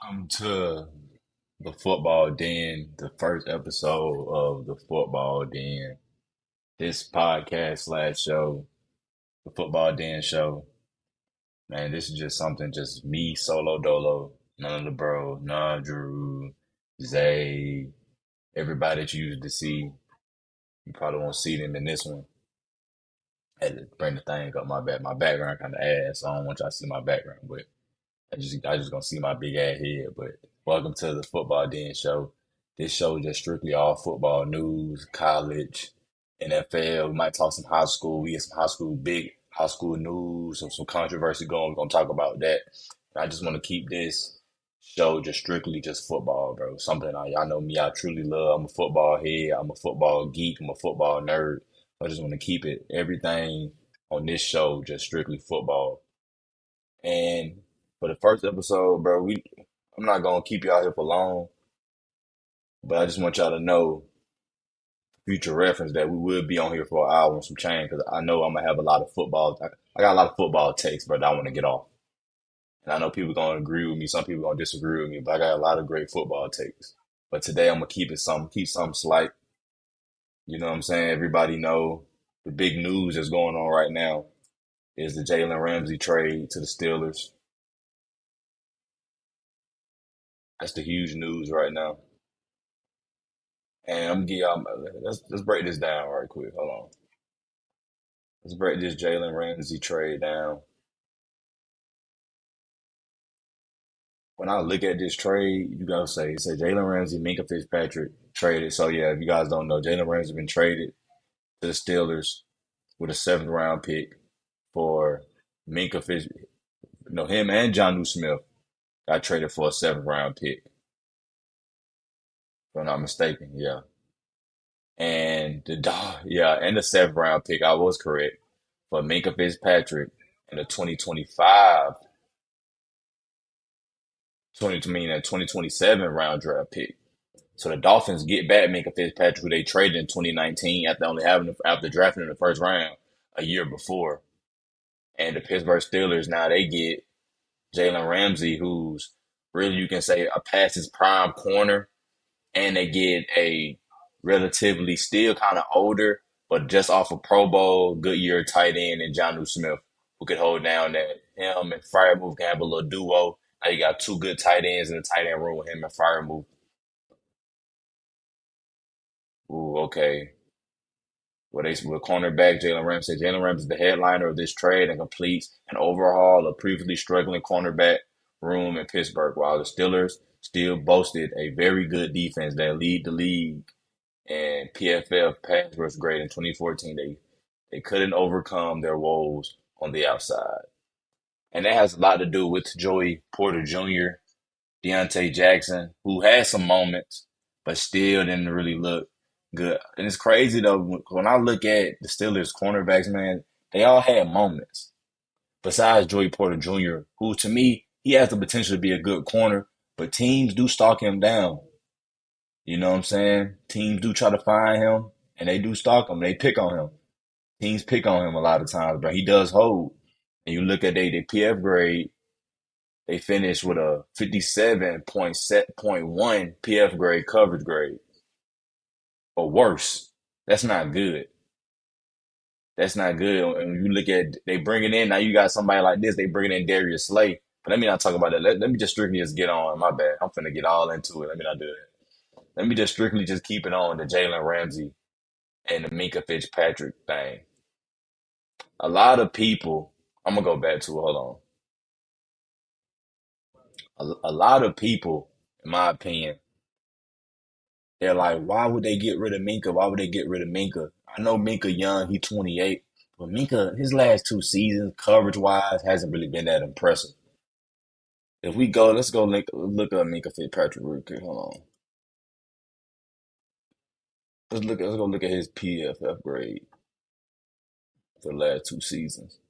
Welcome to the Football Den, the first episode of the Football Den. This podcast slash show, the Football Den show. Man, this is just something just me solo dolo, none of the bro, none Drew, Zay, everybody that you used to see. You probably won't see them in this one. I had to bring the thing up my background kind of ass. So I don't want y'all to see my background, but I just gonna see my big ass head. But welcome to the Football Den show. This show is just strictly all football news, college, NFL. We might talk some high school. We get some big high school news, some controversy going. We're gonna talk about that. I just want to keep this show just strictly just football, bro. Something y'all know me, I truly love. I'm a football head. I'm a football geek. I'm a football nerd. I just want to keep it everything on this show just strictly football. And for the first episode, bro, I'm not gonna keep y'all here for long, but I just want y'all to know, future reference, that we will be on here for an hour and some change because I know I'm gonna have a lot of football. I got a lot of football takes, but I want to get off. And I know people gonna agree with me, some people gonna disagree with me, but I got a lot of great football takes. But today I'm gonna keep something slight. You know what I'm saying? Everybody know the big news that's going on right now is the Jalen Ramsey trade to the Steelers. That's the huge news right now. And I'm gonna give y'all, let's break this down right quick. Hold on. Let's break this Jalen Ramsey trade down. When I look at this trade, you gotta say Jalen Ramsey, Minkah Fitzpatrick traded. So yeah, if you guys don't know, Jalen Ramsey been traded to the Steelers with a seventh round pick for Minkah Fitz. No, him and Jonnu Smith got traded for a seventh round pick, if I'm not mistaken. Yeah. And and the seventh round pick, I was correct, for Minkah Fitzpatrick in the 2025 2027 round draft pick. So the Dolphins get back Minkah Fitzpatrick, who they traded in 2019 after drafting in the first round a year before. And the Pittsburgh Steelers now they get Jalen Ramsey, who's really, you can say, a past his prime corner, and they get a relatively still kind of older, but just off a Pro Bowl good year tight end in Jonnu Smith, who could hold down that. Him and Freiermuth can have a little duo. Now you got two good tight ends in the tight end room with him and Freiermuth. Ooh, okay. Well, they with cornerback Jalen Ramsey. Jalen Ramsey is the headliner of this trade and completes an overhaul of previously struggling cornerback room in Pittsburgh, while the Steelers still boasted a very good defense that lead the league and PFF pass rush grade in 2014. They couldn't overcome their woes on the outside. And that has a lot to do with Joey Porter Jr., Deontay Jackson, who had some moments, but still didn't really look good. And it's crazy though, when I look at the Steelers cornerbacks, man, they all had moments. Besides Joey Porter Jr., who to me, he has the potential to be a good corner, but teams do stalk him down. You know what I'm saying? Teams do try to find him, and they do stalk him. They pick on him. Teams pick on him a lot of times, but he does hold. And you look at their PF grade, they finished with a 57.1 PF grade coverage grade, or worse. That's not good. That's not good. And when you look at they bring it in now, you got somebody like this. They bring in Darius Slay. But let me not talk about that. Let me just strictly just get on. My bad. I'm finna get all into it. Let me not do that. Let me just strictly just keep it on the Jalen Ramsey and the Minkah Fitzpatrick thing. A lot of people, I'm gonna go back to it. Hold on. A lot of people, in my opinion, they're like, why would they get rid of Minkah? Why would they get rid of Minkah? I know Minkah young, he 28, but Minkah, his last two seasons, coverage wise, hasn't really been that impressive. If we go, let's go look up Minkah Fitzpatrick real quick. Hold on. Let's go look at his PFF grade for the last two seasons.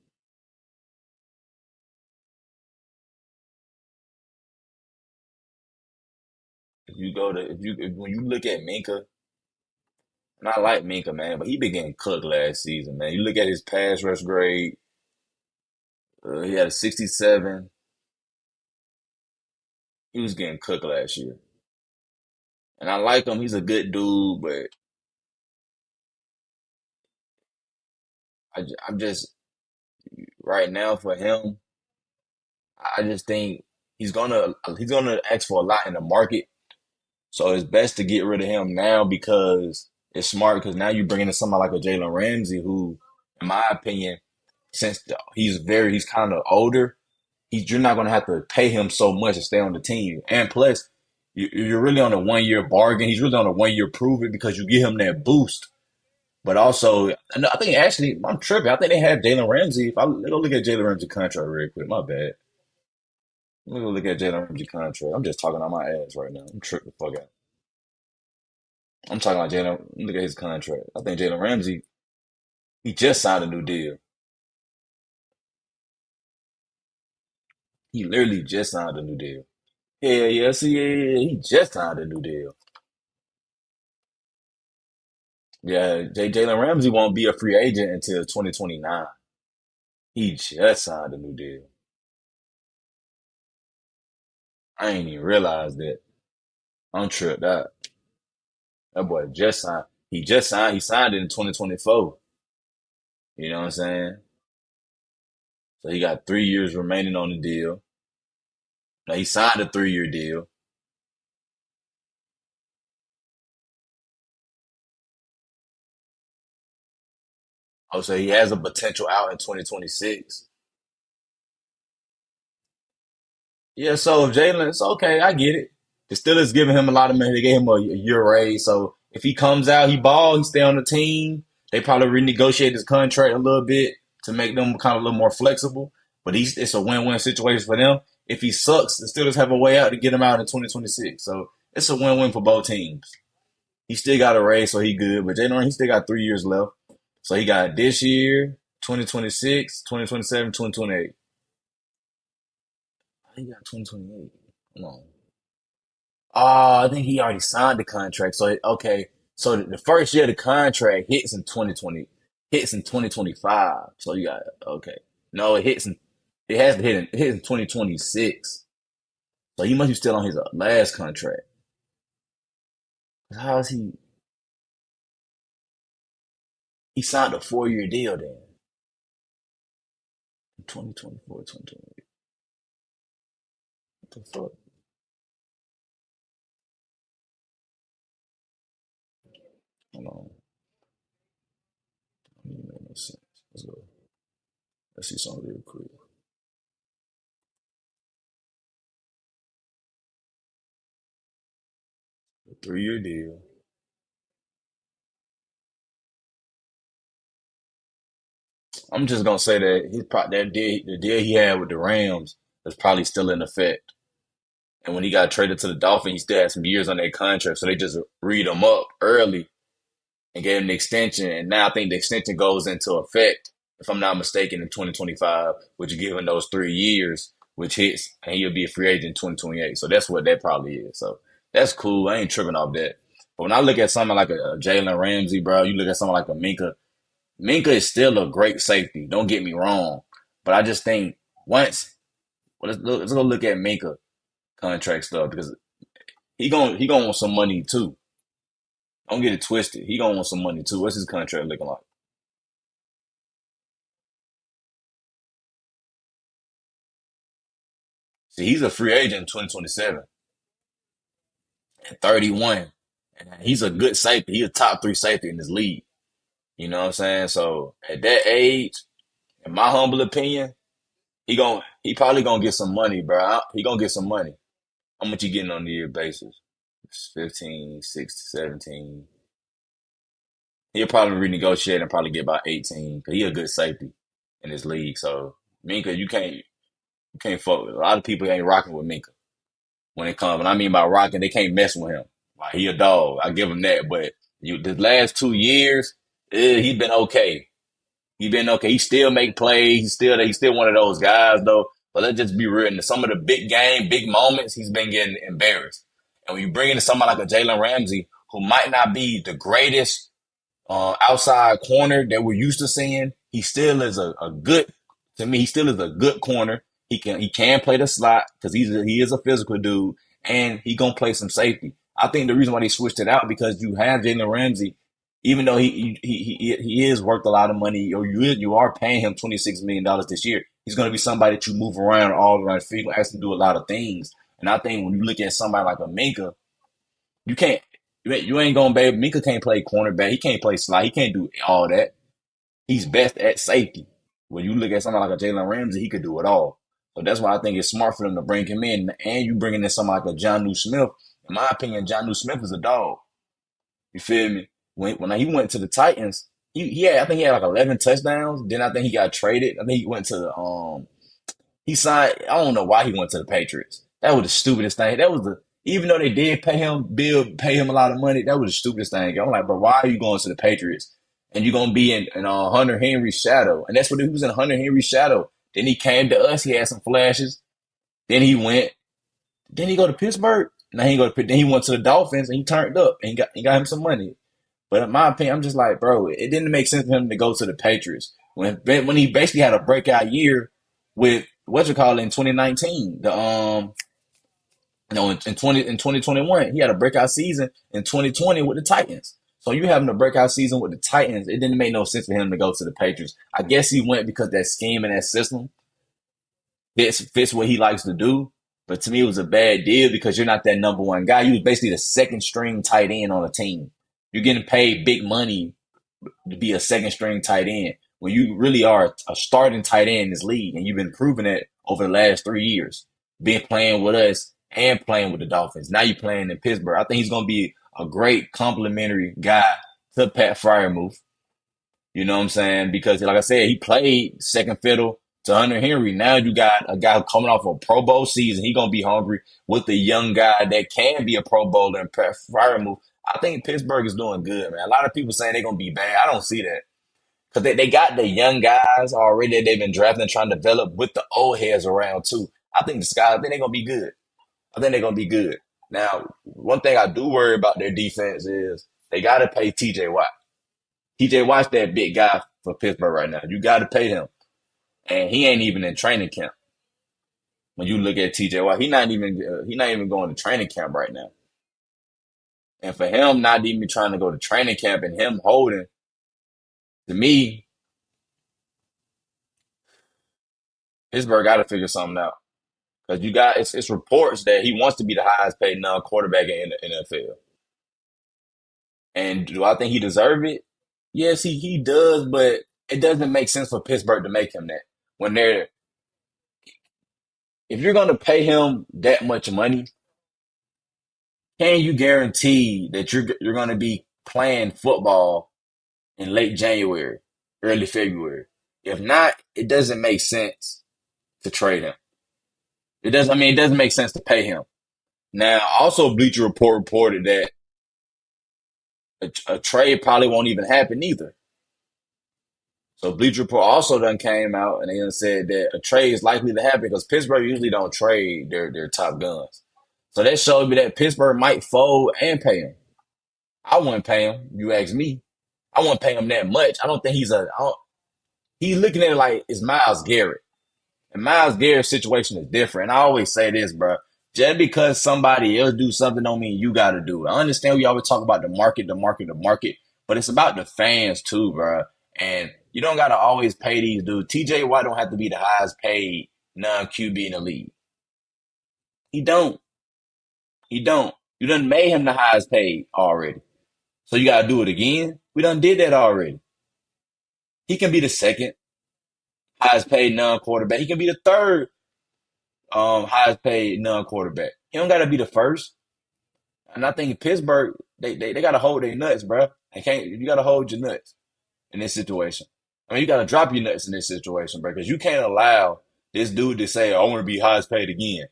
When you look at Minkah, and I like Minkah, man, but he been getting cooked last season, man. You look at his pass rush grade, he had a 67. He was getting cooked last year. And I like him. He's a good dude, but I'm just right now for him. I just think he's gonna ask for a lot in the market. So it's best to get rid of him now because it's smart. Because now you're bringing in somebody like a Jalen Ramsey, who, in my opinion, since he's kind of older, you're not gonna have to pay him so much to stay on the team. And plus, you're really on a 1 year bargain. He's really on a 1 year prove it because you give him that boost. But also, I think actually, I'm tripping. I think they have Jalen Ramsey. If I let go look at Jalen Ramsey contract real quick, my bad. Let me go look at Jalen Ramsey contract. I'm just talking on my ass right now. I'm tripping the fuck out. I'm talking about Jalen. Look at his contract. I think Jalen Ramsey, he just signed a new deal. He literally just signed a new deal. Yeah, yeah, see, yeah. He just signed a new deal. Yeah, Jalen Ramsey won't be a free agent until 2029. He just signed a new deal. I ain't even realized that. I'm tripped out. That boy just signed. He just signed. He signed it in 2024. You know what I'm saying? So he got 3 years remaining on the deal. Now he signed a 3 year deal. Oh, so he has a potential out in 2026. Yeah, so if Jalen, it's okay. I get it. The Steelers giving him a lot of money. They gave him a year raise. So if he comes out, he ball, he stay on the team. They probably renegotiate his contract a little bit to make them kind of a little more flexible. But it's a win-win situation for them. If he sucks, the Steelers have a way out to get him out in 2026. So it's a win-win for both teams. He still got a raise, so he good. But Jalen, he still got 3 years left. So he got this year, 2026, 2027, 2028. He got 2028. Come on. I think he already signed the contract. So okay, so the first year of the contract hits in 2025. So you got okay. No, it has to hit in 2026. So he must be still on his last contract. How is he signed a 4 year deal then? 2024, 2028. What the fuck? Hold on. That don't make no sense. Let's go. Let's see something real quick. A 3 year deal. I'm just gonna say that the deal he had with the Rams is probably still in effect. And when he got traded to the Dolphins, he still had some years on that contract, so they just read him up early and gave him the extension. And now I think the extension goes into effect, if I'm not mistaken, in 2025, which is given those 3 years, which hits, and he'll be a free agent in 2028. So that's what that probably is. So that's cool. I ain't tripping off that. But when I look at someone like a Jalen Ramsey, bro, you look at someone like a Minka. Minka is still a great safety. Don't get me wrong, but I just think once let's go look at Minka contract stuff because he gonna want some money too. Don't get it twisted. He gonna want some money too. What's his contract looking like? See, he's a free agent in 2027 at 31. And he's a good safety. He's a top three safety in this league. You know what I'm saying? So at that age, in my humble opinion, he probably gonna get some money, bro. He gonna get some money. How much you getting on a year basis? 15, 16, 17. He'll probably renegotiate and probably get about 18 because he a good safety in this league. So Minka, you can't fuck with. A lot of people ain't rocking with Minka when it comes. And I mean by rocking, they can't mess with him. Like he a dog. I give him that. But the last 2 years, he been okay. He been okay. He still make plays. He's still one of those guys though. But let's just be real. In some of the big moments, he's been getting embarrassed. And when you bring in somebody like a Jalen Ramsey, who might not be the greatest outside corner that we're used to seeing, he still is a good, to me, he still is a good corner. He can play the slot because he is a physical dude, and he gonna play some safety. I think the reason why they switched it out because you have Jalen Ramsey, even though he is worth a lot of money, or you are paying him $26 million this year. He's gonna be somebody that you move around all around the field, gonna ask him to do a lot of things. And I think when you look at somebody like a Minka, you can't you ain't gonna be Minka can't play cornerback, he can't play slot, he can't do all that. He's best at safety. When you look at somebody like a Jalen Ramsey, he could do it all. So that's why I think it's smart for them to bring him in. And you bringing in somebody like a John Smith. In my opinion, John Smith is a dog. You feel me? When he went to the Titans, he had I think he had like 11 touchdowns. Then I think he got traded. I think he went to the he signed. I don't know why he went to the Patriots. That was the stupidest thing. That was the even though they did pay him a lot of money. That was the stupidest thing. I'm like, but why are you going to the Patriots? And you're gonna be in Hunter Henry's shadow, and that's what he was in Hunter Henry's shadow. Then he came to us. He had some flashes. Then he went. Then he go to Pittsburgh. Now he go to. Then he went to the Dolphins and he turned up and he got him some money. But in my opinion, I'm just like, bro, it didn't make sense for him to go to the Patriots when he basically had a breakout year with what you call it in 2019. In 2021, he had a breakout season in 2020 with the Titans. So you having a breakout season with the Titans, it didn't make no sense for him to go to the Patriots. I guess he went because that scheme and that system fits what he likes to do. But to me, it was a bad deal because you're not that number one guy. You was basically the second string tight end on a team. You're getting paid big money to be a second string tight end when you really are a starting tight end in this league, and you've been proving it over the last 3 years, being playing with us and playing with the Dolphins. Now you're playing in Pittsburgh. I think he's going to be a great complimentary guy to Pat Fryermuth. You know what I'm saying? Because like I said, he played second fiddle to Hunter Henry. Now you got a guy coming off a Pro Bowl season. He's gonna be hungry with a young guy that can be a Pro Bowler and Pat Fryermuth. I think Pittsburgh is doing good, man. A lot of people saying they're gonna be bad. I don't see that. Because they got the young guys already that they've been drafting and trying to develop with the old heads around too. I think they're gonna be good. I think they're gonna be good. Now, one thing I do worry about their defense is they gotta pay TJ Watt. TJ Watt's that big guy for Pittsburgh right now. You gotta pay him. And he ain't even in training camp. When you look at TJ Watt, he not even going to training camp right now. And for him not even trying to go to training camp and him holding, to me, Pittsburgh got to figure something out. Because it's reports that he wants to be the highest paid non-quarterback in the NFL. And do I think he deserve it? Yes, he does, but it doesn't make sense for Pittsburgh to make him that. When they're if you're gonna pay him that much money, can you guarantee that you're gonna be playing football in late January, early February? If not, it doesn't make sense to trade him. It doesn't. I mean, it doesn't make sense to pay him. Now, also, Bleacher Report reported that a trade probably won't even happen either. So Bleacher Report also done came out and they done said that a trade is likely to happen because Pittsburgh usually don't trade their top guns. So that showed me that Pittsburgh might fold and pay him. I wouldn't pay him. You ask me. I wouldn't pay him that much. I don't think he's looking at it like it's Miles Garrett. And Miles Garrett's situation is different. And I always say this, bro. Just because somebody else do something don't mean you got to do it. I understand we always talk about the market, the market, the market, but it's about the fans too, bro. And you don't got to always pay these dudes. TJ Watt don't have to be the highest paid non-QB in the league. He don't. He don't. You done made him the highest paid already. So you got to do it again? We done did that already. He can be the second highest paid non-quarterback. He can be the third highest paid non-quarterback. He don't got to be the first. And I think Pittsburgh, they got to hold their nuts, bro. They can't. You got to hold your nuts in this situation. I mean, you got to drop your nuts in this situation, bro, because you can't allow this dude to say, "I want to be highest paid again."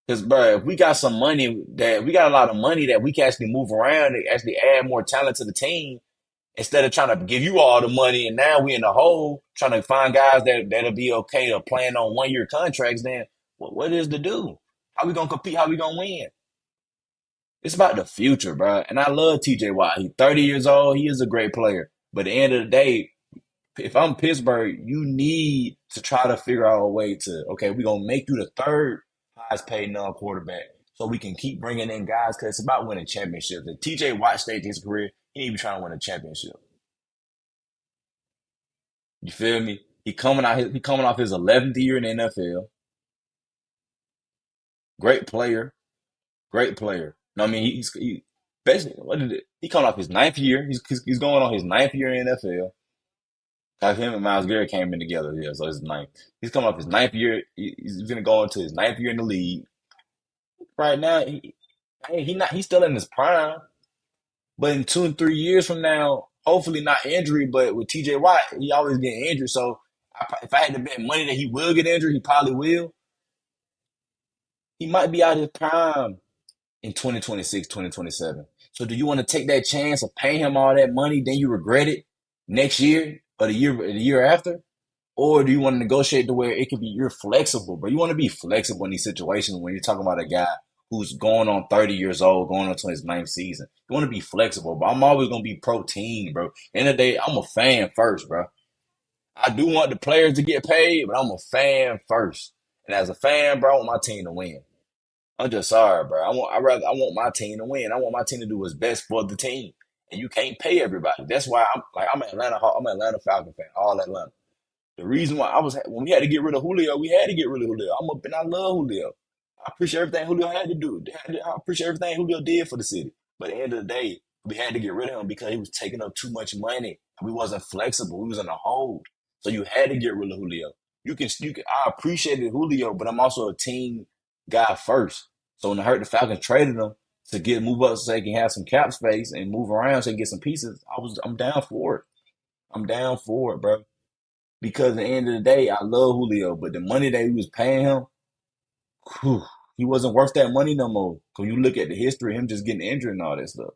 Because, bro, if we got some money we got a lot of money that we can actually move around and actually add more talent to the team instead of trying to give you all the money and now we in the hole trying to find guys that'll be okay to playing on 1 year contracts, then what is to do? How we gonna compete? How we gonna win? It's about the future, bro. And I love TJ Watt. He's 30 years old. He is a great player. But at the end of the day, if I'm Pittsburgh, you need to try to figure out a way to, okay, we're going to make you the third highest paid non quarterback so we can keep bringing in guys because it's about winning championships. If TJ Watt stayed his career, he need to be trying to win a championship. You feel me? He coming off his 11th year in the NFL. Great player, great player. No, I mean, he basically, what did it? He coming off his ninth year. He's going on his ninth year in the NFL. Like him and Miles Garrett came in together, yeah. So it's ninth. He's coming off his ninth year. He's gonna go into his ninth year in the league. Right now, he's still in his prime. But in 2 and 3 years from now, hopefully not injury, but with TJ Watt, he always getting injured. So if I had to bet money that he will get injured, he probably will. He might be out of his prime in 2026, 2027. So do you want to take that chance of paying him all that money, then you regret it next year or the year after? Or do you want to negotiate to where it can be you're flexible, but you want to be flexible in these situations when you're talking about a guy who's going on 30 years old, going on to his ninth season. You want to be flexible, but I'm always gonna be pro team, bro. End of the day, I'm a fan first, bro. I do want the players to get paid, but I'm a fan first. And as a fan, bro, I want my team to win. I'm just sorry, bro. I want my team to win. I want my team to do what's best for the team. And you can't pay everybody. That's why I'm I'm an Atlanta Falcon fan, all Atlanta. The reason why when we had to get rid of Julio, we had to get rid of Julio. And I love Julio. I appreciate everything Julio had to do. I appreciate everything Julio did for the city. But at the end of the day, we had to get rid of him because he was taking up too much money. We wasn't flexible. We was in a hold. So you had to get rid of Julio. I appreciated Julio, but I'm also a team guy first. So when I heard the Falcons traded him to move up so they can have some cap space and move around so they can get some pieces, I'm down for it. I'm down for it, bro. Because at the end of the day, I love Julio, but the money that he was paying him, whew, he wasn't worth that money no more. Because you look at the history of him just getting injured and all that stuff.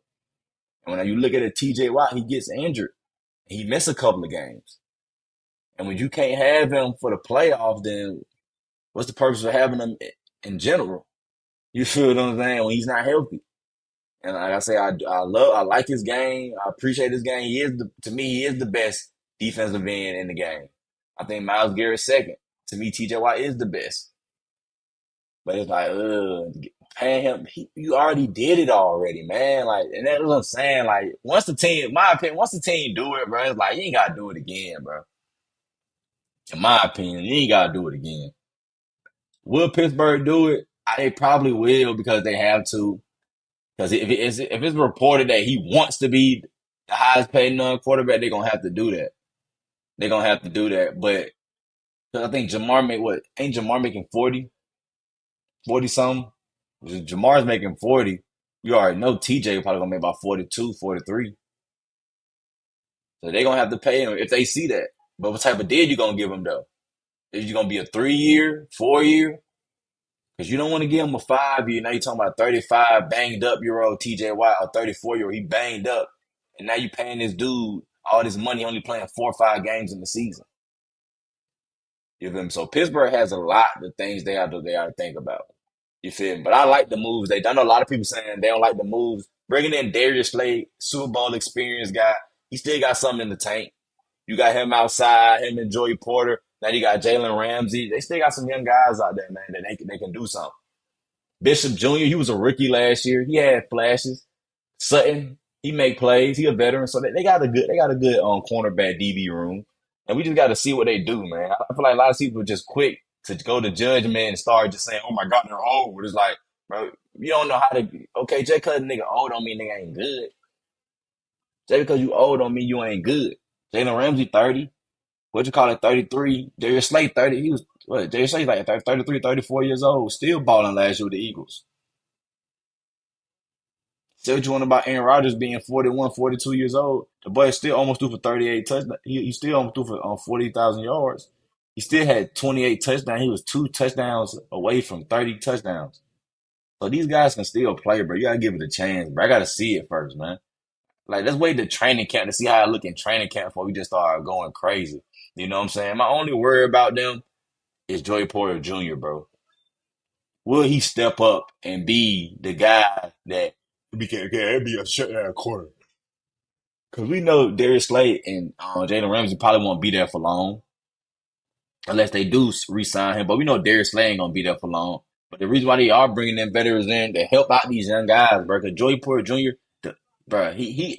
And when you look at a TJ Watt, he gets injured. He missed a couple of games. And when you can't have him for the playoffs, then what's the purpose of having him in general? You feel what I'm saying? When he's not healthy. And like I say, I like his game. I appreciate his game. To me, he is the best defensive end in the game. I think Miles Garrett's second. To me, TJ Watt is the best. But it's like, paying him, you already did it already, man. Like, and that's what I'm saying. Like, my opinion, once the team do it, bro, it's like, you ain't got to do it again, bro. In my opinion, you ain't got to do it again. Will Pittsburgh do it? They probably will because they have to. Because if it's reported that he wants to be the highest paid non quarterback, they're going to have to do that. They're going to have to do that. But 'cause I think Jamar made what? Ain't Jamar making 40, 40 something? Jamar's making 40. You already know TJ probably gonna make about 42, 43. So they're gonna have to pay him if they see that. But what type of deal you gonna give him though? Is you gonna be a 3 year, 4 year? Because you don't want to give him a 5 year. Now you're talking about 35 banged up year old TJ Watt, or 34 year old, he banged up. And now you paying this dude all this money only playing 4 or 5 games in the season. You feel me? So Pittsburgh has a lot of things they have to think about. You feel me? But I like the moves. I know a lot of people saying they don't like the moves. Bringing in Darius Slade, Super Bowl experience guy, he still got something in the tank. You got him outside, him and Joey Porter. Now you got Jalen Ramsey. They still got some young guys out there, man, that they can do something. Bishop Jr., he was a rookie last year. He had flashes. Sutton, he make plays. He a veteran, so they got a good cornerback DB room, and we just got to see what they do, man. I feel like a lot of people are just quick to go to judgment and start just saying, "Oh my God, they're old." It's like, bro, you don't know how to. Okay, just because nigga old don't mean nigga ain't good. Just because you old don't mean you ain't good. Jalen Ramsey 30, what you call it 33. Darius Slay 30. He was what? Darius Slay like 33, 34 years old, still balling last year with the Eagles. Say what you want about Aaron Rodgers being 41, 42 years old. The boy is still almost threw for 38 touchdowns. He still almost threw for 40,000 yards. He still had 28 touchdowns. He was 2 touchdowns away from 30 touchdowns. So these guys can still play, bro. You gotta give it a chance, bro. I gotta see it first, man. Like, let's wait to training camp to see how I look in training camp before we just start going crazy. You know what I'm saying? My only worry about them is Joey Porter Jr., bro. Will he step up and be the guy that be a shutdown corner? Because we know Darius Slay and Jalen Ramsey probably won't be there for long unless they do re-sign him. But we know Darius Slay ain't gonna be there for long. But the reason why they are bringing in veterans in to help out these young guys, bro, because Joey Porter Jr., bro, he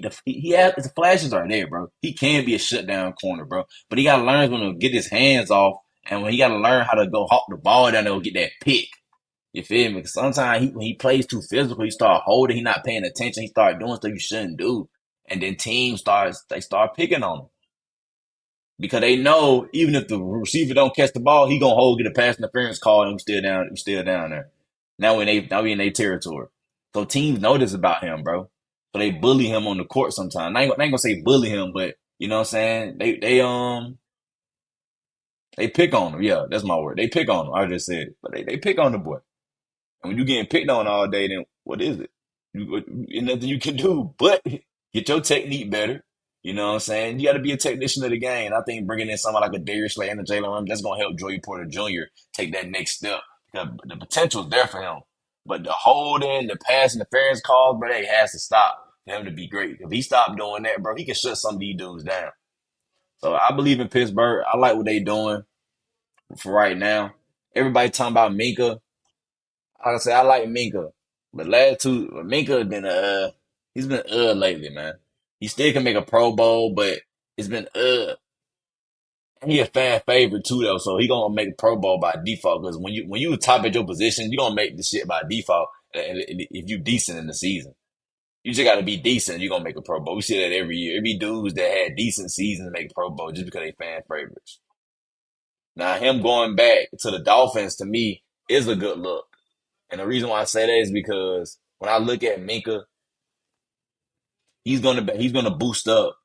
has the flashes are there, bro. He can be a shutdown corner, bro. But he gotta learn when to get his hands off, and when he gotta learn how to go hawk the ball down there and get that pick. You feel me? Because sometimes when he plays too physical, he start holding, he not paying attention, he start doing stuff you shouldn't do, and then they start picking on him because they know even if the receiver don't catch the ball, he gonna hold, get a pass interference call, and we still down there. Now we in their territory. So teams know this about him, bro. So they bully him on the court sometimes. I ain't gonna say bully him, but you know what I'm saying? They pick on him. Yeah, that's my word. They pick on him. I just said it. But they pick on the boy. And when you getting picked on all day, then what is it? Ain't nothing you can do but get your technique better. You know what I'm saying? You got to be a technician of the game. I think bringing in someone like a Darius Slay and a Jalen Ramsey, that's going to help Joey Porter Jr. take that next step. Because the potential is there for him. But the holding, the pass interference calls, bro, it has to stop for him to be great. If he stopped doing that, bro, he can shut some of these dudes down. So I believe in Pittsburgh. I like what they doing for right now. Everybody talking about Minkah. Like I say, I like Minkah, but last two, Minkah been he's been lately, man. He still can make a Pro Bowl, but it's been. He a fan favorite too, though, so he gonna make a Pro Bowl by default. Because when you top at your position, you gonna make the shit by default. If you decent in the season, you just gotta be decent. You gonna make a Pro Bowl. We see that every year. Every dudes that had decent seasons make Pro Bowl just because they fan favorites. Now him going back to the Dolphins to me is a good look. And the reason why I say that is because when I look at Minkah, he's gonna boost up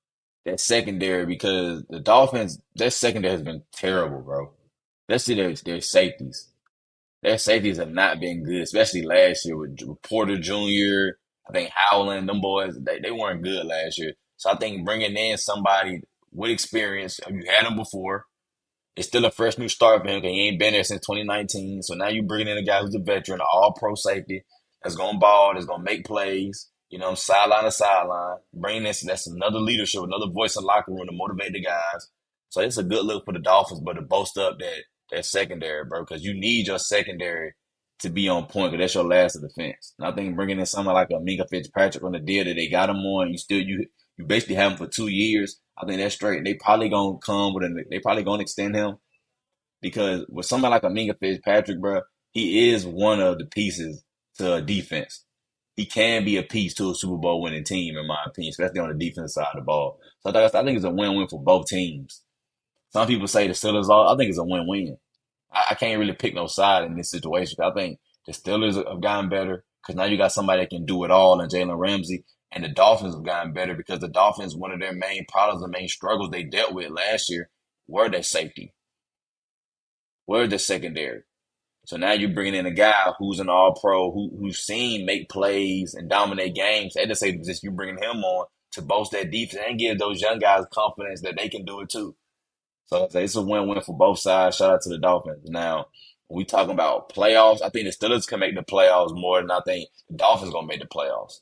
that secondary because the Dolphins, their secondary has been terrible, bro. Especially their safeties. Their safeties have not been good, especially last year with Porter Jr. I think Howland, them boys, they weren't good last year. So I think bringing in somebody with experience, you had them before, it's still a fresh new start for him because he ain't been there since 2019. So now you bringing in a guy who's a veteran, an all-pro safety that's going to ball, that's going to make plays, sideline to sideline. Bringing this, that's another leadership, another voice in the locker room to motivate the guys. So it's a good look for the Dolphins, but to boast up that secondary, bro, because you need your secondary to be on point because that's your last of defense. And I think bringing in someone like a Minkah Fitzpatrick on the deal that they got him on, you basically have him for 2 years. I think that's straight. They probably gonna they probably gonna extend him because with somebody like a Minkah Fitzpatrick, bro, he is one of the pieces to a defense. He can be a piece to a Super Bowl winning team, in my opinion, especially on the defense side of the ball. So I think it's a win-win for both teams. Some people say the Steelers are. I think it's a win-win. I can't really pick no side in this situation. I think the Steelers have gotten better because now you got somebody that can do it all in Jalen Ramsey. And the Dolphins have gotten better because the Dolphins, one of their main problems, the main struggles they dealt with last year were their safety, were their secondary. So now you're bringing in a guy who's an all-pro, who's seen make plays and dominate games. At the same position, you're bringing him on to boast that defense and give those young guys confidence that they can do it too. So it's a win-win for both sides. Shout out to the Dolphins. Now, when we talking about playoffs, I think the Steelers can make the playoffs more than I think the Dolphins gonna make the playoffs.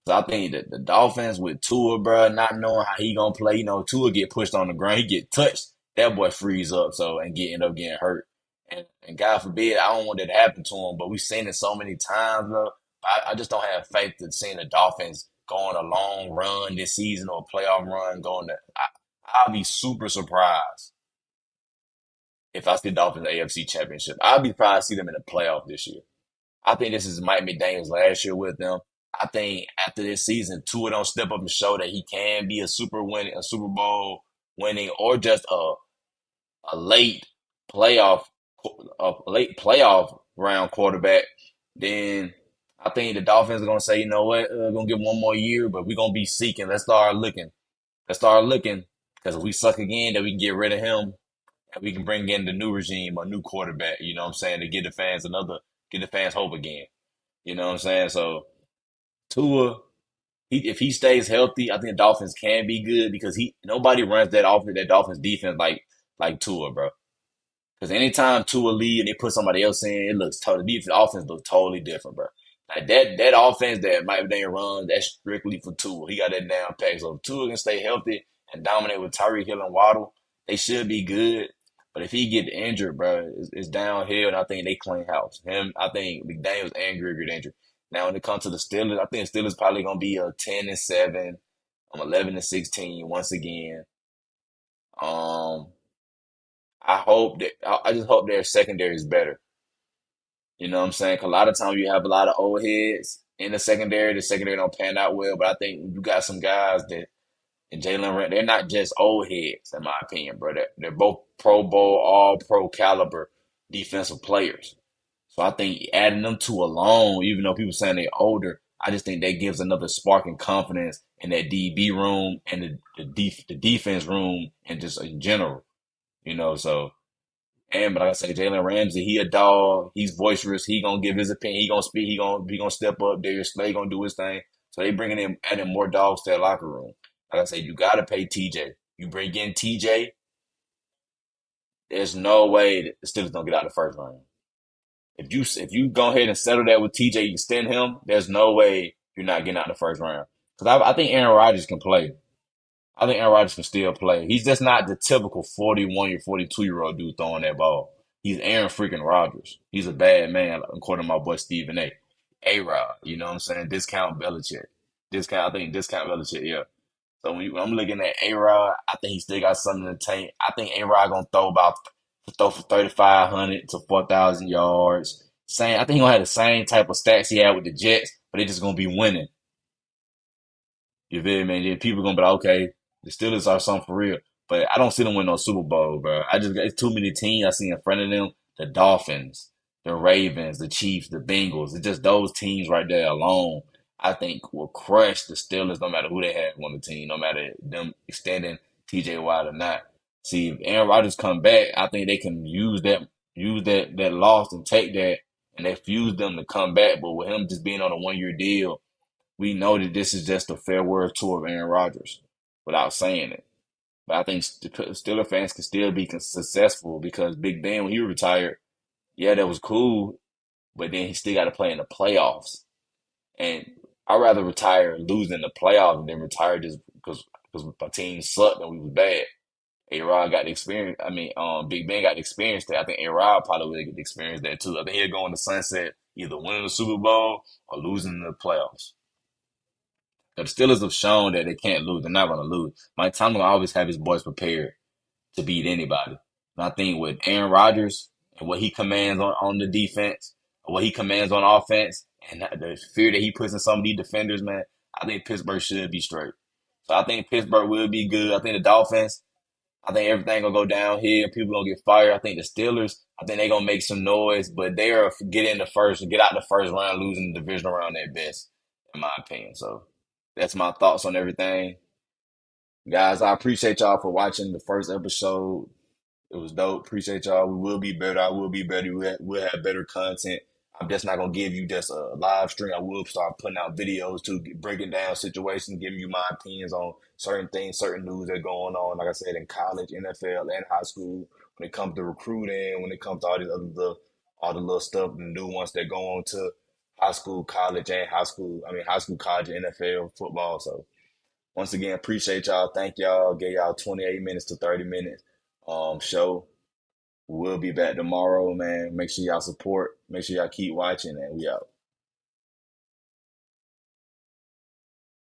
So I think that the Dolphins with Tua, bro, not knowing how he gonna play, Tua get pushed on the ground, he get touched, that boy freeze up, so and end up getting hurt. And God forbid, I don't want that to happen to him, but we've seen it so many times, bro. I just don't have faith in seeing the Dolphins go on a long run this season or a playoff run going to. I'll be super surprised if I see the Dolphins AFC Championship. I'll be surprised to see them in the playoff this year. I think this is Mike McDaniel's last year with them. I think after this season, Tua don't step up and show that he can be a Super Bowl winning, or just a late playoff, round quarterback. Then I think the Dolphins are gonna say, you know what, we're gonna give one more year, but we're gonna be seeking. Let's start looking. Let's start looking because if we suck again, then we can get rid of him and we can bring in the new regime, a new quarterback. You know what I'm saying, to get the fans hope again. You know what I'm saying? So Tua, if he stays healthy, I think the Dolphins can be good because nobody runs that Dolphins defense like Tua, bro. Because anytime Tua lead and they put somebody else in, it looks totally different. The offense looks totally different, bro. Like that offense that Mike Daniel runs, that's strictly for Tua. He got that down pack. So if Tua can stay healthy and dominate with Tyreek Hill and Waddle, they should be good. But if he get injured, bro, it's downhill, and I think they clean house. I think McDaniels and Greer get injured. Now, when it comes to the Steelers, I think the Steelers probably gonna be a 10-7, 11-16 once again. Um, I just hope their secondary is better. You know what I'm saying? 'Cause a lot of times you have a lot of old heads in the secondary. The secondary don't pan out well, but I think you got some guys that and Jalen Ramsey, they're not just old heads, in my opinion, bro. They're both Pro Bowl, all pro caliber defensive players. So I think adding them two alone, even though people saying they're older, I just think that gives another spark and confidence in that DB room and the defense room and just in general, so. And but like I say, Jalen Ramsey, he a dog. He's boisterous. He gonna give his opinion. He gonna speak. He gonna step up. Darius Slay gonna do his thing. So they bringing in adding more dogs to that locker room. Like I say, you gotta pay TJ. You bring in TJ, there's no way that the Steelers don't get out the first round. If you go ahead and settle that with TJ, you extend him. There's no way you're not getting out the first round. Because I think Aaron Rodgers can play. I think Aaron Rodgers can still play. He's just not the typical 41 or 42-year-old dude throwing that ball. He's Aaron freaking Rodgers. He's a bad man, according to my boy Stephen A. A-Rod, you know what I'm saying? Discount Belichick. I think discount Belichick, yeah. So when I'm looking at A-Rod, I think he still got something in the tank. I think A-Rod gonna throw for 3,500 to 4,000 yards. I think he gonna have the same type of stats he had with the Jets, but they just gonna be winning. You feel me? And then people gonna be like, okay, the Steelers are something for real. But I don't see them win no Super Bowl, bro. It's too many teams I see in front of them. The Dolphins, the Ravens, the Chiefs, the Bengals. It's just those teams right there alone, I think will crush the Steelers no matter who they have on the team, no matter them extending TJ Watt or not. See, if Aaron Rodgers come back, I think they can use that loss and take that and they fuse them to come back. But with him just being on a 1-year deal, we know that this is just a farewell tour of Aaron Rodgers without saying it. But I think Steeler fans can still be successful because Big Ben, when he retired, yeah, that was cool, but then he still got to play in the playoffs. And I'd rather retire losing the playoffs than retire just because my team sucked and we was bad. A-Rod got the experience. I mean, Big Ben got the experience that I think A-Rod probably will get the experience that too. I think he'll go in the sunset either winning the Super Bowl or losing the playoffs. The Steelers have shown that they can't lose. They're not going to lose. Mike Tomlin will always have his boys prepared to beat anybody. And I think with Aaron Rodgers and what he commands on the defense, what he commands on offense, and the fear that he puts in some of these defenders, man, I think Pittsburgh should be straight. So I think Pittsburgh will be good. I think the Dolphins, I think everything gonna go downhill. People gonna get fired. I think the Steelers, I think they gonna make some noise, but they are get out the first round, losing the divisional round at best, in my opinion. So that's my thoughts on everything. Guys, I appreciate y'all for watching the first episode. It was dope. Appreciate y'all. We will be better. I will be better. We'll have better content. I'm just not gonna give you just a live stream. I will start putting out videos too, breaking down situations, giving you my opinions on certain things, certain news that are going on. Like I said, in college, NFL, and high school. When it comes to recruiting, when it comes to all the little stuff, the new ones that go on to high school, college, and high school. I mean, high school, college, and NFL football. So once again, appreciate y'all. Thank y'all. Gave y'all 28 minutes to 30 minutes show. We'll be back tomorrow, man. Make sure y'all support. Make sure y'all keep watching, and we out.